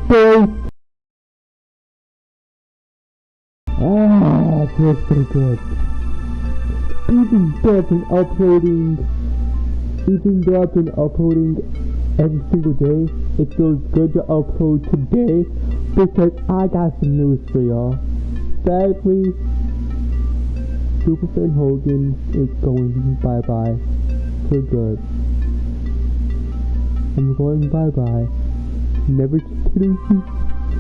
boy. Ah, feels pretty good. Even though I've been uploading every single day, it feels good to upload today because I got some news for y'all. Sadly, Superfan Hogan is going bye-bye for good. I'm going bye-bye. Never to do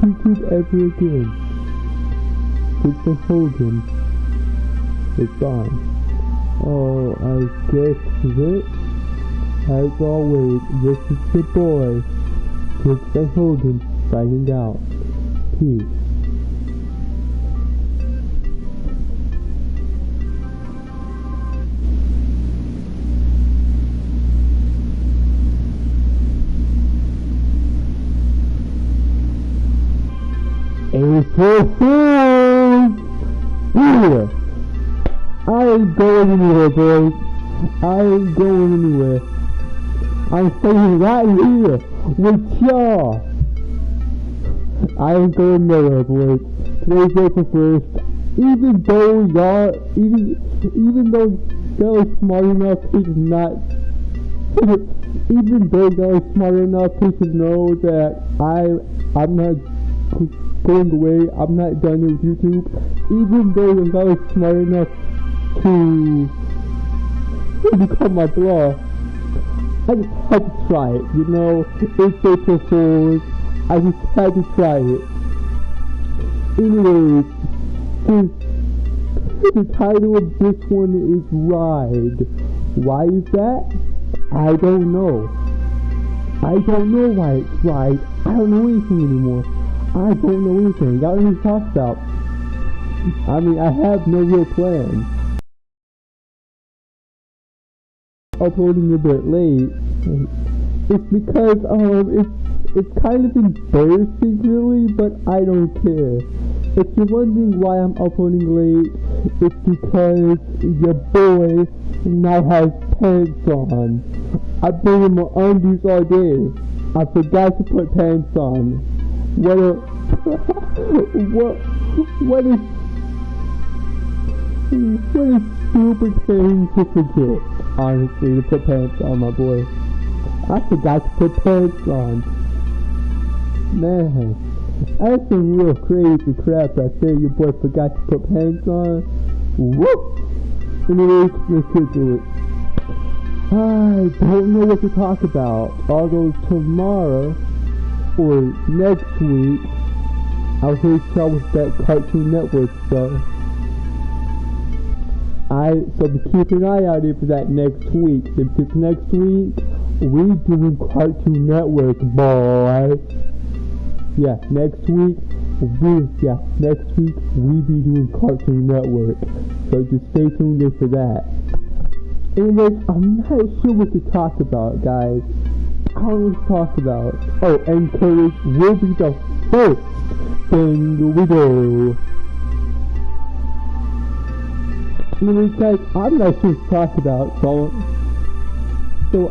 YouTube ever again. Superfan Hogan is gone. Oh, I guess this is it. As always, this is your boy, Superfan Hogan, signing out. Peace. April Fool's! Yeah! I ain't going anywhere, boys. I ain't going anywhere. I'm staying right here with y'all. I ain't going nowhere, boys. Today's April 1st. Even though y'all are smart enough to not, even though y'all are smart enough to know that I'm not going away, I'm not done with YouTube, even though y'all are smart enough to become my blog, I just had to try it, you know. It's April Fool's. I just had to try it. Anyways, the title of this one is Ride. Why is that? I don't know. I don't know why it's Ride. I don't know anything anymore. I don't know anything. Y'all don't even talk about. I mean, I have no real plan. Uploading a bit late. It's because it's kind of embarrassing really, but I don't care. If you're wondering why I'm uploading late, it's because your boy now has pants on. I've been in my undies all day. I forgot to put pants on. What is stupid thing to forget, honestly, to put pants on, my boy. I forgot to put pants on. Man, that's some real crazy crap right there. Your boy forgot to put pants on. Whoop! Anyways, let's get to it. I don't know what to talk about, although tomorrow or next week I'll hit y'all with that Cartoon Network stuff. So keep an eye out for that next week. Because next week we doing Cartoon Network, boy. Yeah, next week we be doing Cartoon Network. So just stay tuned in for that. Anyways, I'm not sure what to talk about, guys. I don't know what to talk about. Oh, and Courage will be the first thing we do. Anyways, guys, I'm not sure what to talk about, so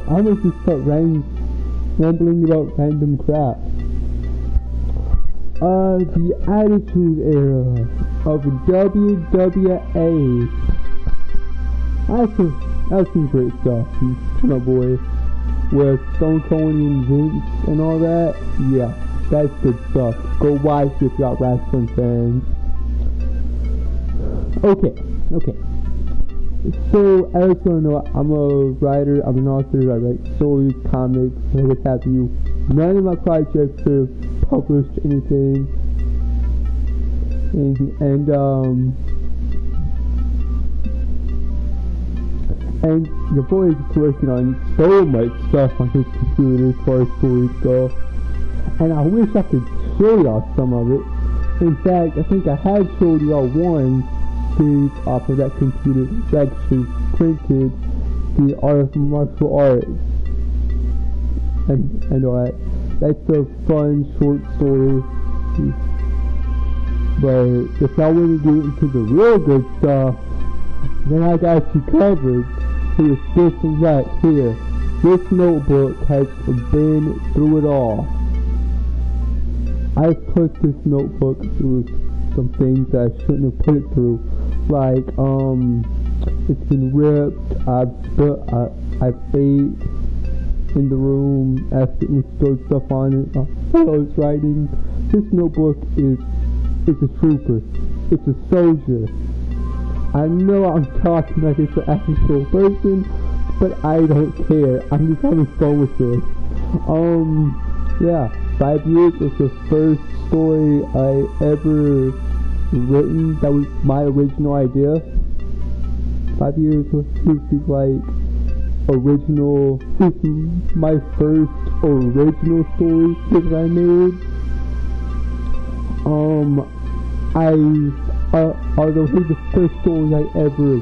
I'm gonna just start rambling about random crap. The Attitude Era of WWA. That's some great stuff, my boy. With Stone Cold and Vince and all that. Yeah, that's good stuff. Go watch if y'all wrestling fans. Okay. So, as you know, I'm a writer, I'm an author, I write stories, comics, what have you. None of my projects have published anything. And your boy is working on so much stuff on his computer as far as stories go. And I wish I could show y'all some of it. In fact, I think I had showed y'all one series off of that computer that actually printed the Art of Martial Arts. And all that. That's a fun short story. But if y'all want to get into the real good stuff, then I got you covered. Here's this right here. This notebook has been through it all. I've put this notebook through some things that I shouldn't have put it through. Like, it's been ripped, I've ate in the room, accidentally spilled stuff on it, while I was writing. This notebook is a trooper. It's a soldier. I know I'm talking like it's an actual person, but I don't care. I'm just having fun with this. Yeah, 5 years was the first story I ever written that was my original idea. 5 years was like original, my first original story that I made. Although here's the first story I ever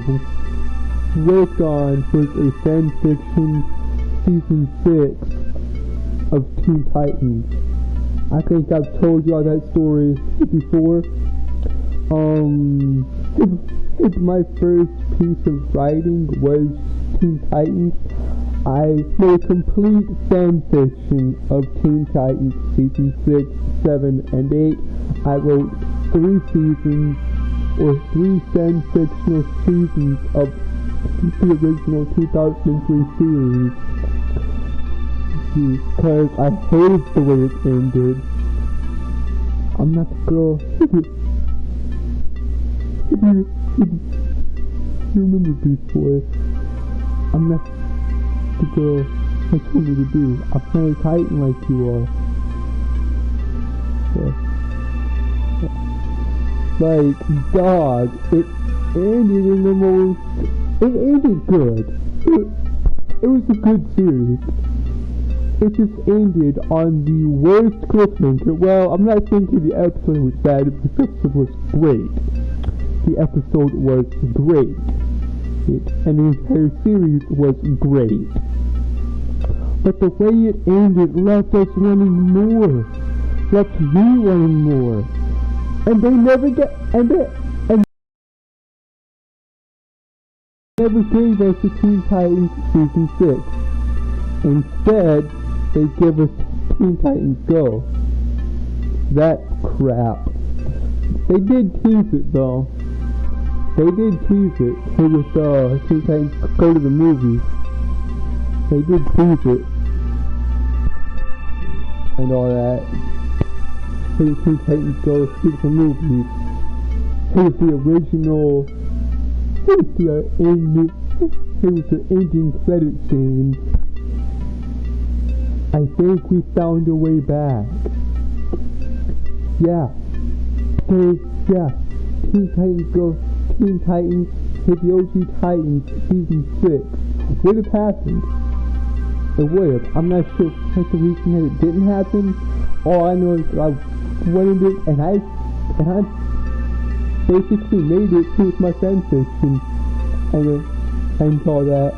worked on was a fan fiction season 6 of Teen Titans. I think I've told y'all that story before. My first piece of writing was Teen Titans. I made a complete fan fiction of Teen Titans season 6, 7, and 8. I wrote 3 seasons, or 3 fan fictional seasons of the original 2003 series. Because I hated the way it ended. I'm not the girl. You remember before? I'm not the girl I told you to be. I'm not a Titan like you are. Yeah. Like, dog, it ended in the most... It ended good. It was a good series. It just ended on the worst cliffhanger. Well, I'm not thinking the episode was bad, the episode was great. The episode was great. And the entire series was great. But the way it ended left us wanting more. Left me wanting more. And they never never gave us the Teen Titans season 6. Instead, they give us Teen Titans Go. That crap. They did tease it though. They did tease it with Teen Titans Go to the movies. They did tease it. And all that. Here's Teen Titans Go to the movies. Here's the original. Here's the ending credit scene. I think we found a way back. Yeah. Teen Titans Go. Teen Titans hit the OG Titans season 6. Would have happened. It would have. I'm not sure what the reason that it didn't happen. All I know is that I wanted it, and I basically made it with my fan fiction and all that.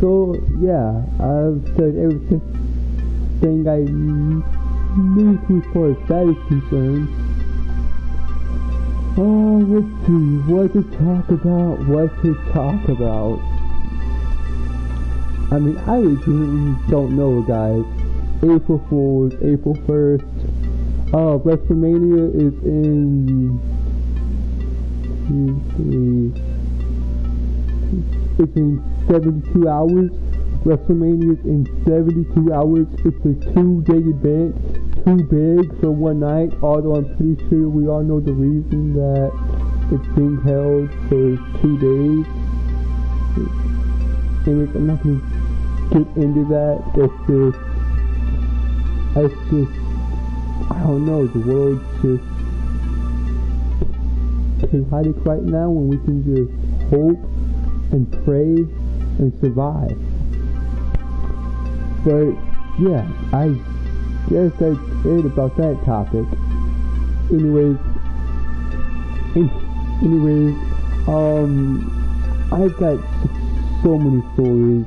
So yeah, I've said everything I need to as far as that is concerned. Oh, let's see, what to talk about. I mean, I legitimately don't know, guys. April Fool's, April 1st. WrestleMania is in... It's in 72 hours. WrestleMania is in 72 hours. It's a 2-day event. Too big for one night. Although I'm pretty sure we all know the reason that it's being held for 2 days. Anyways, I'm not going to get into that. It's just, I don't know, the world's just chaotic right now when we can just hope and pray and survive. But yeah, I guess that's it about that topic. Anyways, I've got so many stories.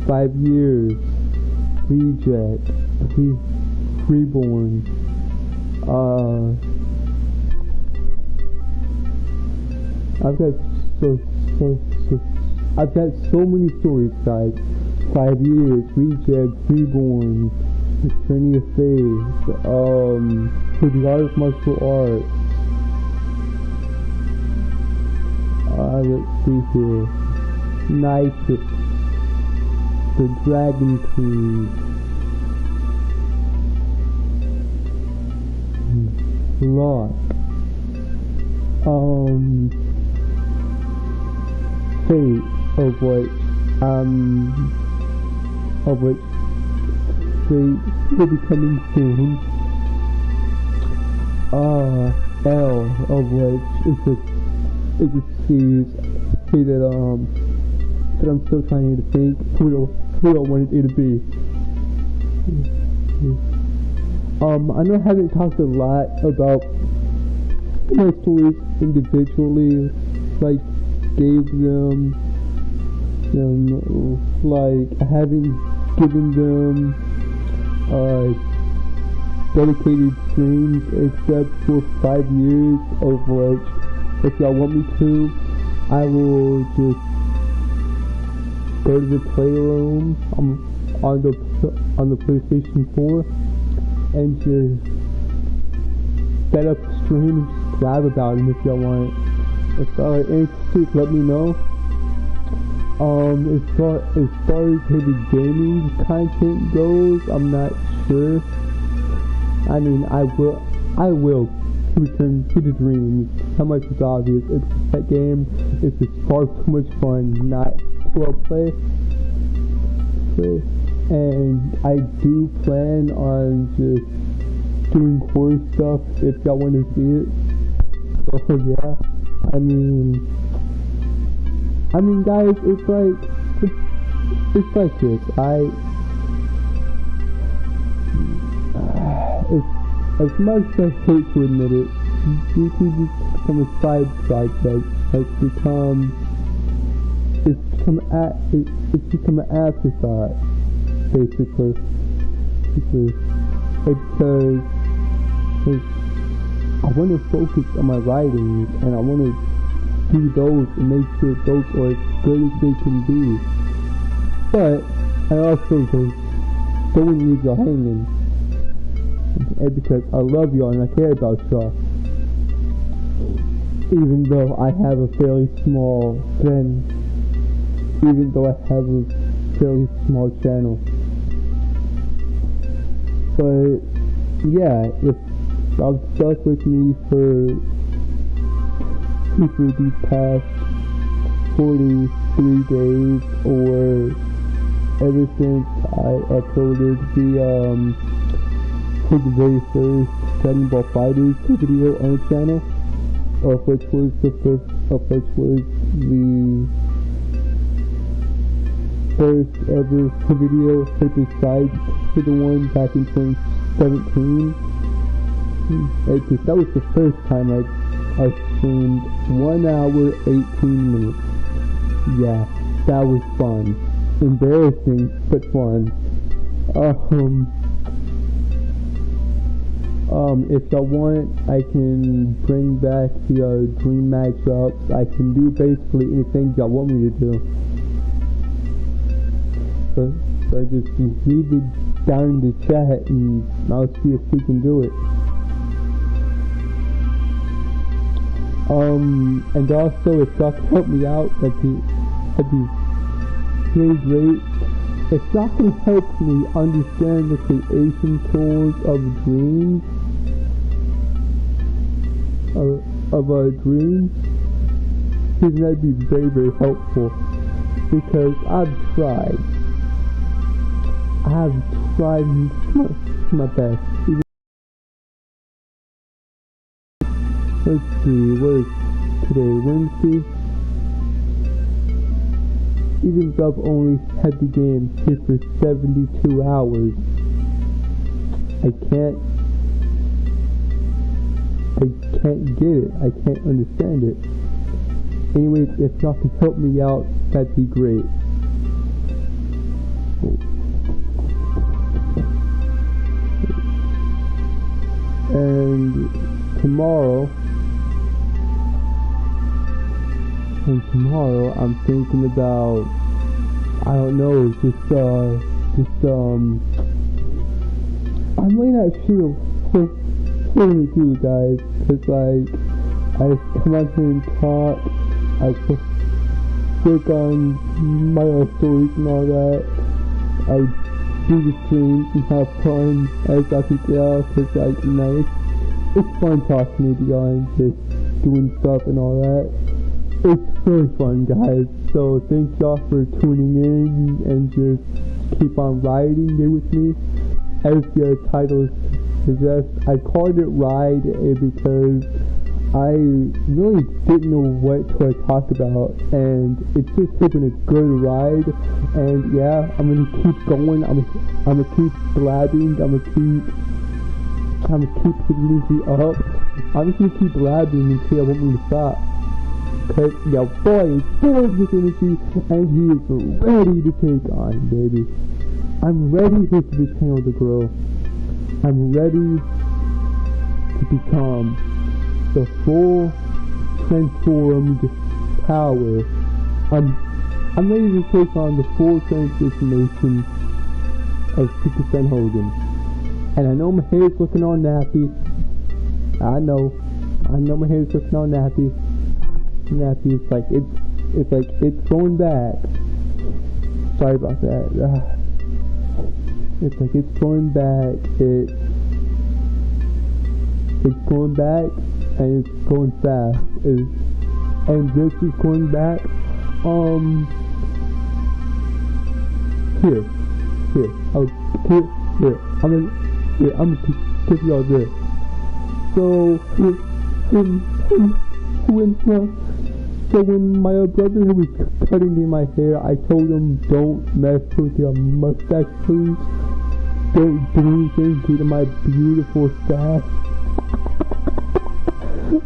5 years, Reject, Reborn, I've got so many stories, guys. 5 years, Rejects, Reborn, Journey of Faith, For the Art of Martial Arts. Let's see here. Nitrix, The Dragon King, Lost, Fate, of which Fate will be coming soon. L, of which is a series that I'm still trying to think who I wanted it to be. I know I haven't talked a lot about my stories individually, like gave them like I haven't given them dedicated streams except for 5 years, of which if y'all want me to, I will just go to the playroom on the PlayStation 4 and just set up a stream and just live about them if y'all want. If y'all are interested, let me know. As far as the gaming content goes, I'm not sure. I mean, I will return to the dreams. How much is obvious? That game is just far too much fun not to play. And I do plan on just doing horror stuff if y'all want to see it. So yeah, I mean guys, it's like this. As much as I hate to admit it, YouTube has become a side project. It's become an afterthought, basically. Because I want to focus on my writings, and I want to do those and make sure those are as good as they can be. But I also don't want to leave y'all hanging. And because I love y'all and I care about y'all. Even though I have a fairly small channel. But yeah, if y'all stuck with me for these past 43 days, or ever since I uploaded the very first Dragon Ball FighterZ video on the channel, which was the first ever video besides to the one back in 2017. Because that was the first time I streamed 1 hour 18 minutes. Yeah, that was fun. Embarrassing, but fun. If y'all want, I can bring back the dream matchups. I can do basically anything y'all want me to do. So just leave it down in the chat and I'll see if we can do it. And also, if y'all can help me out, that'd be really great. If y'all can help me understand the creation tools of dreams, then that'd be very, very helpful. Because I've tried my best. Let's see, what is today, Wednesday? Even though I've only had the game here for 72 hours, I can't get it. I can't understand it. Anyways, if y'all can help me out, that'd be great. And tomorrow I'm thinking about I don't know, I might not shoot with you guys, cause like, I just come out here and talk, I work on my own stories and all that, I do the streams and have fun, as I can tell, cause like, it's fun talking to you guys, just doing stuff and all that. It's really fun, guys. So thanks y'all for tuning in and just keep on riding there with me. As the title suggests, I called it Ride because I really didn't know what to talk about, and it's just been a good ride. And yeah, I'm gonna keep going. I'm gonna keep blabbing. I'm gonna keep the energy up. I'm just gonna keep blabbing until I want me to stop. Cause your boy is full with energy and he is ready to take on, baby. I'm ready for this channel to grow. I'm ready to become the full transformed power. I'm ready to take on the full transformation of Super Saiyan Hogan. And I know my hair's looking all nappy. I know my hair's looking all nappy. It's like it's going back. Sorry about that. It's like it's going back. It's going back and it's going fast. And this is going back. Here. I'm gonna give y'all this. So when my brother was cutting me my hair, I told him, don't mess with your mustache, please. Don't do anything to my beautiful stash.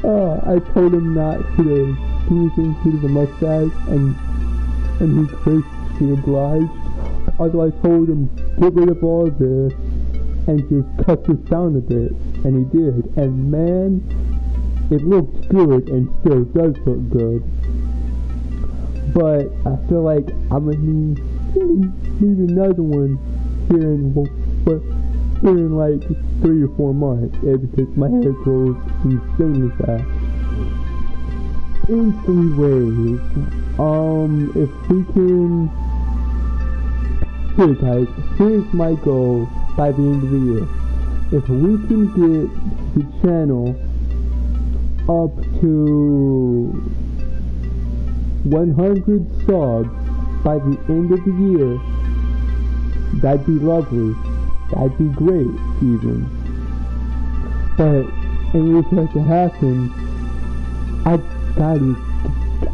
I told him not to do anything to the mustache, and he graciously obliged. Although I told him, get rid of all this and just cut this down a bit, and he did. And man, it looks good and still does look good. But I feel like I'm gonna need another one here in like 3 or 4 months, because my hair grows insanely fast. In 3 ways. If we can, here guys, here's my goal by the end of the year. If we can get the channel up to 100 subs by the end of the year, that'd be lovely. That'd be great, even. But in order for that to happen, I gotta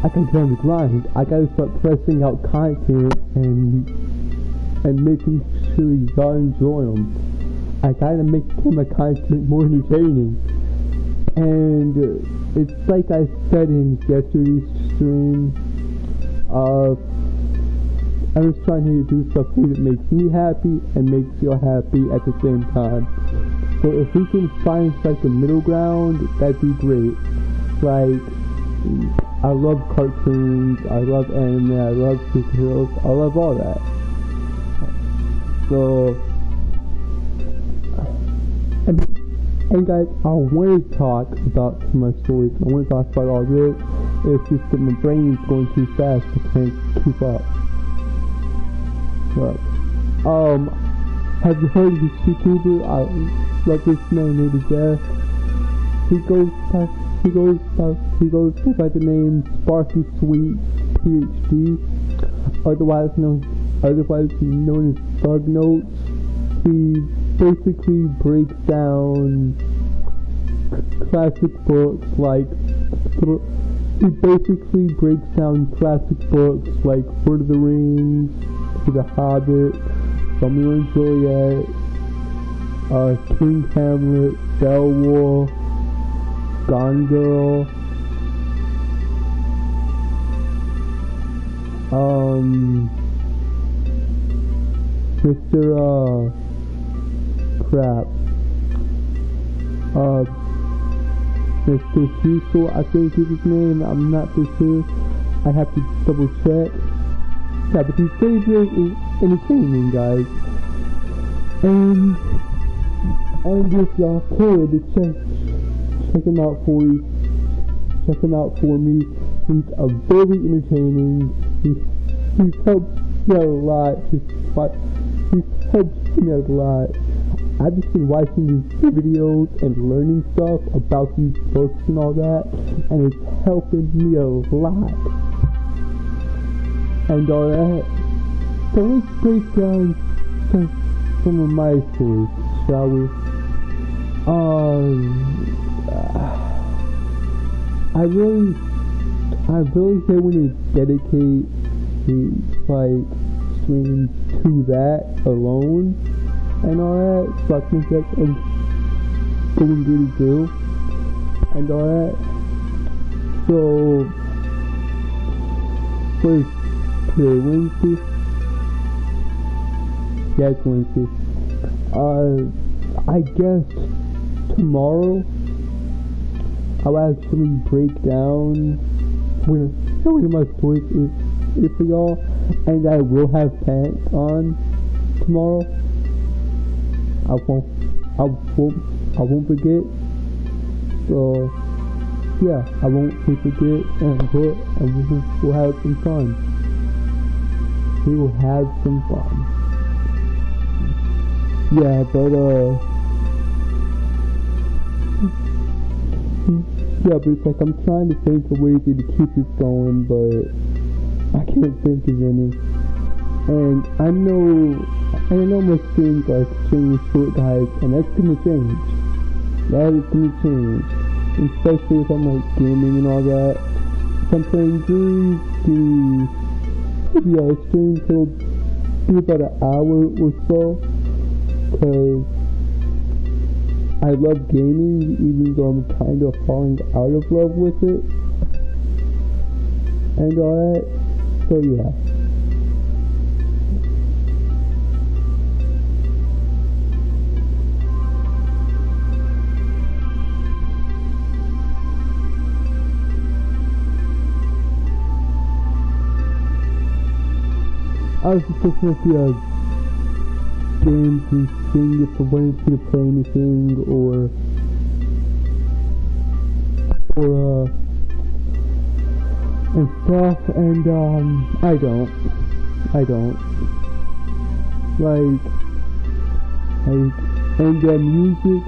get on the grind. I gotta start pressing out content and making sure y'all enjoy them. I gotta make my content more entertaining. And it's like I said in yesterday's stream, I was trying to do something that makes me happy and makes you happy at the same time. So if we can find like a middle ground, that'd be great. Like, I love cartoons, I love anime, I love superheroes, I love all that. So, and guys, I want to talk about some of my stories. I want to talk about all this. It's just that my brain is going too fast. I can't keep up. But, have you heard of this YouTuber? I love this man named Jeff. He goes by the name Sparky Sweet PhD, otherwise known as Thug Notes. He basically breaks down classic books like Lord of the Rings, The Hobbit, Romeo and Juliet, King Hamlet, Beowulf, Gone Girl, Mr. Mr. Cecil, I think is his name. I'm not for sure. I have to double check. Yeah, but he's very, very entertaining, guys. And if y'all could check him out for me. Check him out for me. He's a very entertaining. He's helped me out a lot. He's helped me out a lot. I've just been watching these videos and learning stuff about these books and all that, and it's helping me a lot. And all that. So let's break down some of my stories, shall we? I really hate when you dedicate like streams to that alone and all that. So I think that's a good to do and all that. So first today Wednesday. Yeah, it's Wednesday. I guess tomorrow I'll actually break down some of my stories for y'all, and I will have pants on tomorrow. I won't forget. So yeah, I won't forget, and we'll have some fun. We will have some fun. Yeah, but it's like I'm trying to think of ways to keep this going, but I can't think of any. And I know most things are extremely short, guys, and that's gonna change. That is gonna change, especially if I'm like gaming and all that. If I'm playing games, the streams will be about an hour or so, because I love gaming, even though I'm kind of falling out of love with it, and all that, so yeah. I was just looking at the games and seeing if I wanted to play anything or and stuff, and I don't and music,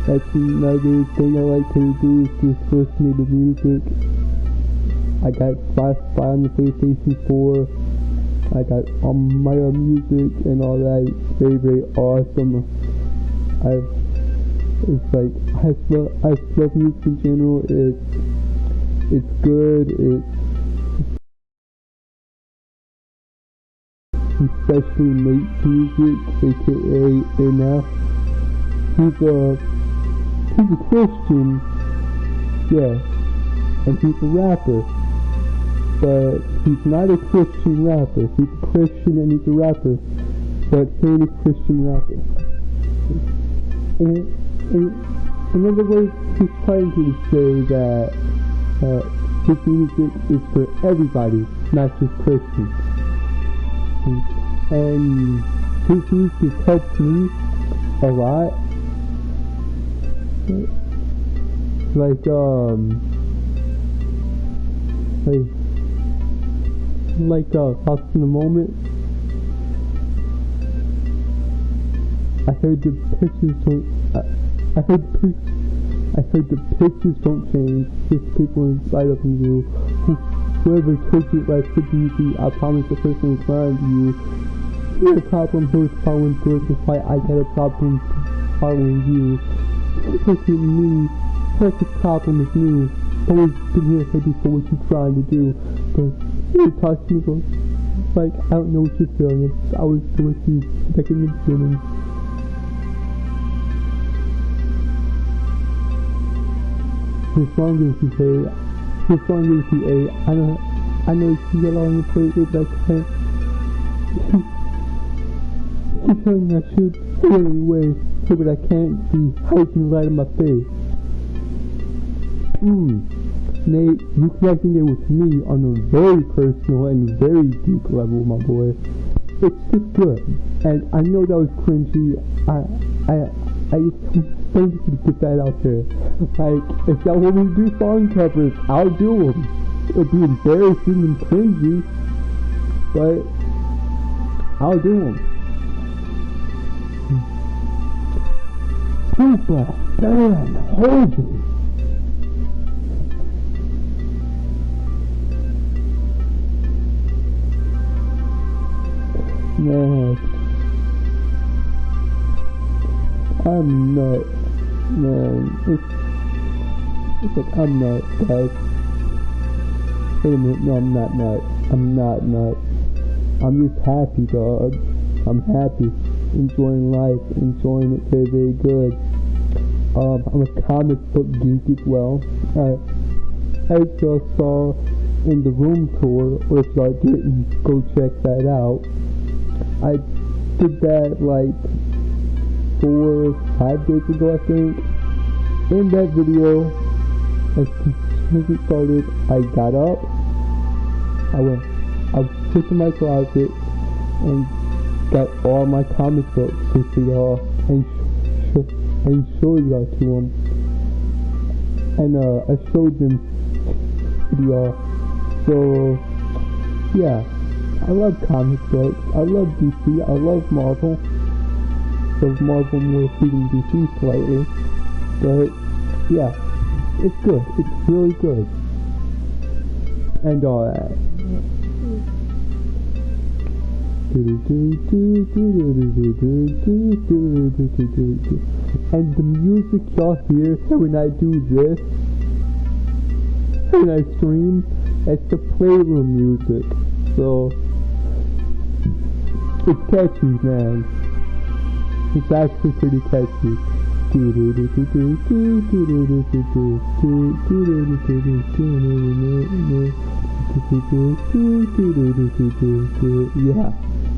that's another thing I like to do, is just listening to music. I got Spotify on the PlayStation 4. I got my own music and all that. It's very, very awesome. I love music in general. It's good. Especially Nate's music, aka NF. He's a Christian, yeah, and he's a rapper. But he's not a Christian rapper. He's a Christian and he's a rapper, but he ain't a Christian rapper. And in other words, he's trying to say that his music is for everybody, not just Christians. And his music helps me a lot. Lost in the Moment. I heard the pictures don't change. Just people inside of you. Whoever takes it like could be easy. I promise the person who's lying to you. You had a problem who's following through. That's why I got a problem following you. Look at me. What's the problem with me? Always been here for what you're trying to do. But you talk to me like, I don't know what you're feeling. I was with you back in the beginning. As long as you say, I know you get on your plate, but I can't. You're telling me I should go away, but I can't see how you can light on my face. Nate, you connecting it with me on a very personal and very deep level, my boy. It's just good. And I know that was cringy. I just wanted to get that out there. Like, if y'all want me to do song covers, I'll do them. It'll be embarrassing and cringy, but I'll do them. Super Fan Holding. Man, I'm not, man, it's like I'm not, guys. Wait a minute, no, I'm not nut. I'm not nut. I'm just happy, dog. I'm happy, enjoying life, enjoying it very, very good. I'm a comic book geek as well. As y'all saw in the room tour, or if y'all didn't, go check that out. I did that like 4 or 5 days ago, I think. In that video, as soon as it started, I got up, I went to my closet and got all my comic books to y'all and showed y'all to them. And I showed them to y'all. So, yeah. I love comic books. I love DC. I love Marvel. So Marvel more feeding DC slightly. But yeah, it's good. It's really good. And all that. And the music y'all hear when I do this, when I stream, it's the Playroom music. So it's catchy, man. It's actually pretty catchy.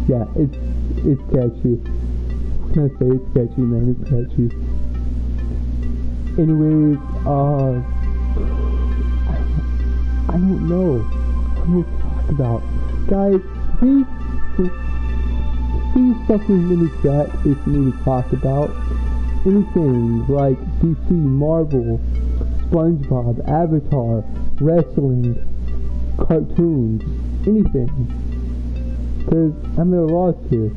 Yeah, it's catchy. What can I say? It's catchy, man. It's catchy. Anyways, I don't know. What to talk about, guys? Please stuff in the chat if you need to talk about anything like DC, Marvel, SpongeBob, Avatar, wrestling, cartoons, anything. Because I'm at a loss here.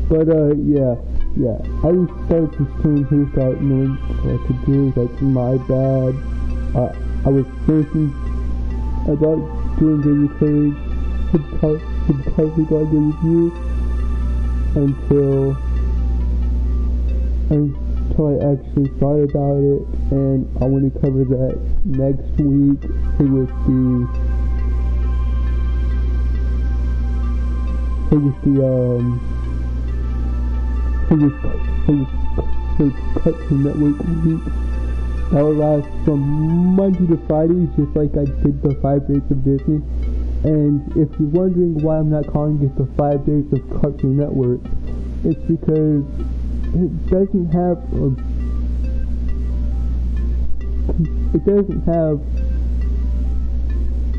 But yeah, I just started to stream here without knowing what to do. That's my bad. I was thinking about doing Daily Courage because we got a good review until I actually thought about it, and I want to cover that next week with Cartoon Network week. That will last from Monday to Friday, just like I did the 5 days of Disney. And if you're wondering why I'm not calling it the 5 days of Cartoon Network, it's because it doesn't have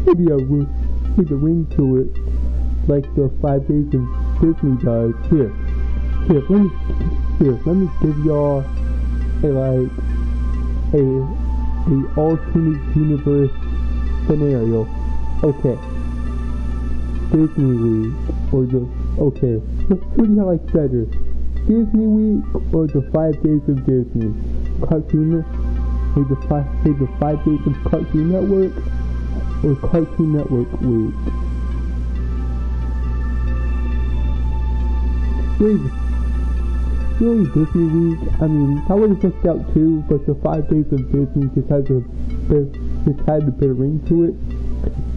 maybe a ring to it like the 5 days of Disney does. Let me give y'all a alternate universe scenario. Okay. Disney Week or let's see how I like better. Disney Week or the 5 days of Disney. The 5 days of Cartoon Network or Cartoon Network Week. Really Disney Week, I mean, that would have worked out too, but the 5 days of Disney just had a bit of ring to it,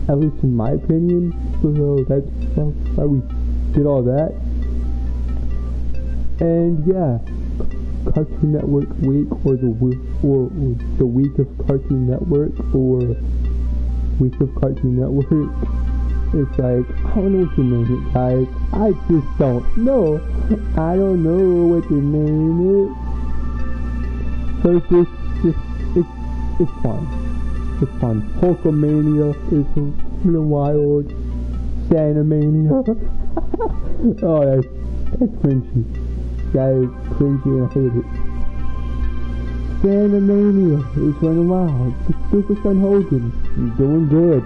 at least in my opinion, so that's why we did all that. And yeah, Cartoon Network Week, or the week of Cartoon Network, or week of Cartoon Network. It's like, I don't know what to name it, guys. I just don't know. I don't know what to name it. So it's fun. It's fun. Hulkamania is real wild. Santamania. Oh, that's cringy. That is cringy and I hate it. Santamania is running wild. The Super Son Hogan is doing good.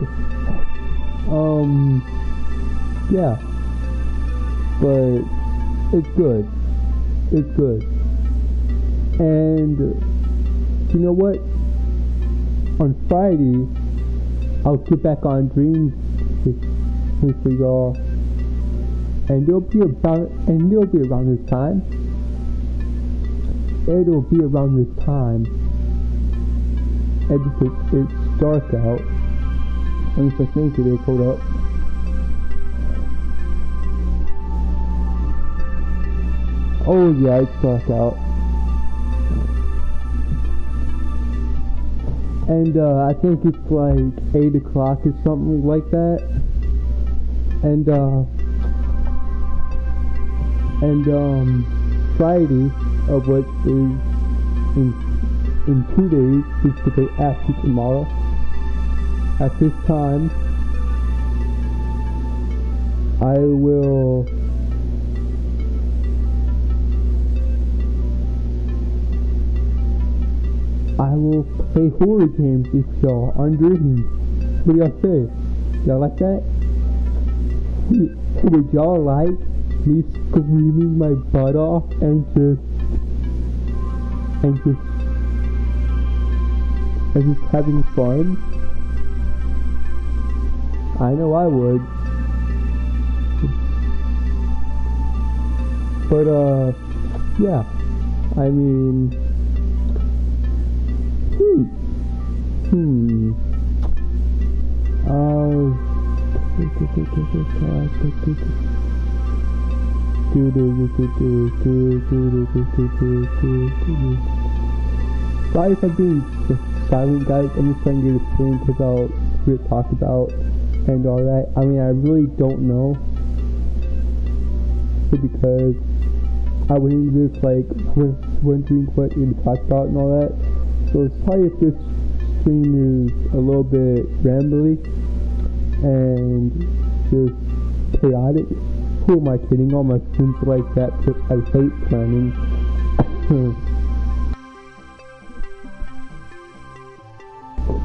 Yeah. But it's good. It's good. And you know what? On Friday, I'll get back on Dreams for y'all. And it'll be around this time. It'll be around this time. And because it's dark out. At least I think it is. Hold up. Oh yeah, it's dark out. And I think it's like 8 o'clock or something like that. And Friday, of which is in 2 days, is the day after tomorrow. At this time, I will play horror games with y'all on Dreams. What do y'all say? Y'all like that? Would y'all like me screaming my butt off and just having fun? I know I would. But yeah. I mean, sorry if I'm being silent, guys. I'm just trying to get a thing about what we talk about and all that. I mean, I really don't know, because I went into this like wondering what we talk about and all that. So sorry if this stream is a little bit rambly and just chaotic. Who am I kidding? All my streams are like that because I hate planning.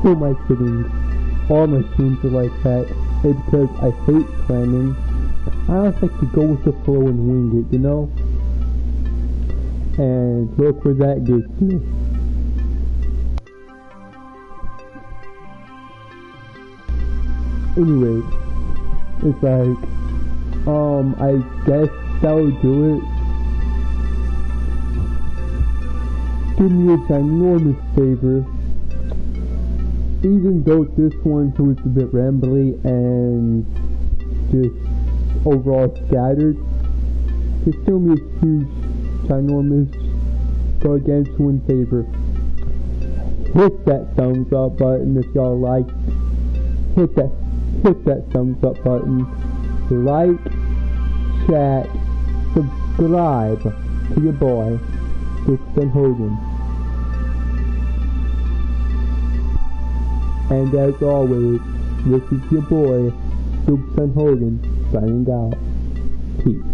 Who am I kidding? All my streams are like that. It's because I hate planning. I just like to go with the flow and wing it, you know? And look where that gets me. Anyway, it's like, I guess that would do it. Do me a ginormous favor. Even though this one was a bit rambly and just overall scattered, just do me a huge, ginormous, gargantuan favor. Hit that thumbs up button if y'all like. Hit that thumbs up button. Like, chat, subscribe to your boy, Super Son Hogan. And as always, this is your boy, Super Son Hogan, signing out. Peace.